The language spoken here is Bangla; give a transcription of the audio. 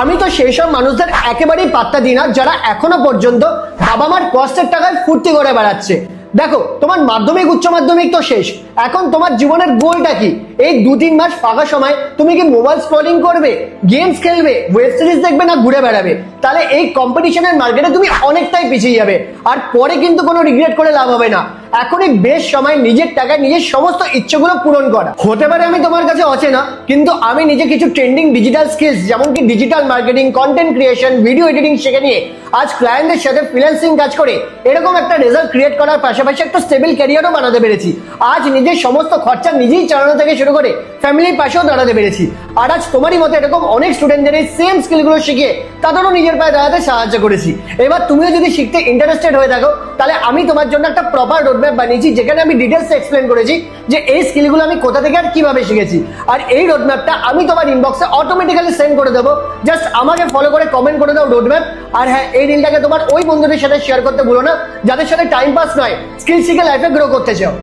আমি তো সেই সব মানুষদের একেবারেই পাত্তা দিই না যারা এখনো পর্যন্ত বাবা মার কষ্টের টাকায় ফুর্তি করে বেড়াচ্ছে। দেখো, তোমার মাধ্যমিক উচ্চ মাধ্যমিক তো শেষ, এখন তোমার জীবনের গোলটা কি? এই 2-3 মাস ফাঁকা সময় তুমি কি মোবাইল স্ক্রলিং করবে, গেমস খেলবে, ওয়েব সিরিজ দেখবে, না ঘুরে বেড়াবে? তাহলে এই কম্পিটিশনের মার্কেটে তুমি অনেকটাই পিছিয়ে যাবে, আর পরে কিন্তু কোনো রিগ্রেট করে লাভ হবে না। এখনই বেশ সময় নিজের টাকায় নিজের সমস্ত ইচ্ছেগুলো পূরণ করা। হতে পারে আমি তোমার কাছে অচেনা, কিন্তু আমি নিজে কিছু ট্রেন্ডিং ডিজিটাল স্কিলস যেমন কি digital marketing, content creation, video editing শিখে নিয়ে আজ ক্লায়েন্টদের সাথে ফ্রিল্যান্সিং কাজ করে এরকম একটা রেজাল্ট ক্রিয়েট করার পাশাপাশি একটা স্টেবল ক্যারিয়ারও বানাতে পেরেছি। আজ নিজের সমস্ত খরচা নিজেই চালানো থেকে শুরু করে ফ্যামিলির পাশেও দাঁড়াতে পেরেছি। আর আজ তোমারই মতো এরকম অনেক স্টুডেন্টদের এই সেম স্কিলগুলো শিখে তাদেরও নিজের পায়ে দাঁড়াতে সাহায্য করেছি। এবার তুমিও যদি শিখতে ইন্টারেস্টেড হয়ে থাকো, তাহলে আমি তোমার জন্য একটা প্রপার রোডম্যাপ বানিয়েছি, যেখানে আমি ডিটেলসে এক্সপ্লেন করেছি যে এই স্কিলগুলো আমি কোথা থেকে আর কিভাবে শিখেছি। আর এই রোডম্যাপটা আমি তোমার ইনবক্সে অটোমেটিক্যালি সেন্ড করে দেবো। জাস্ট আমাকে ফলো করে কমেন্ট করে দাও রোডম্যাপ। আর হ্যাঁ, এই রিলটাকে তোমার ওই বন্ধুদের সাথে শেয়ার করতে ভুলো না যাদের সাথে টাইম পাস নয়, স্কিল শিখে লাইফে গ্রো করতে চাও।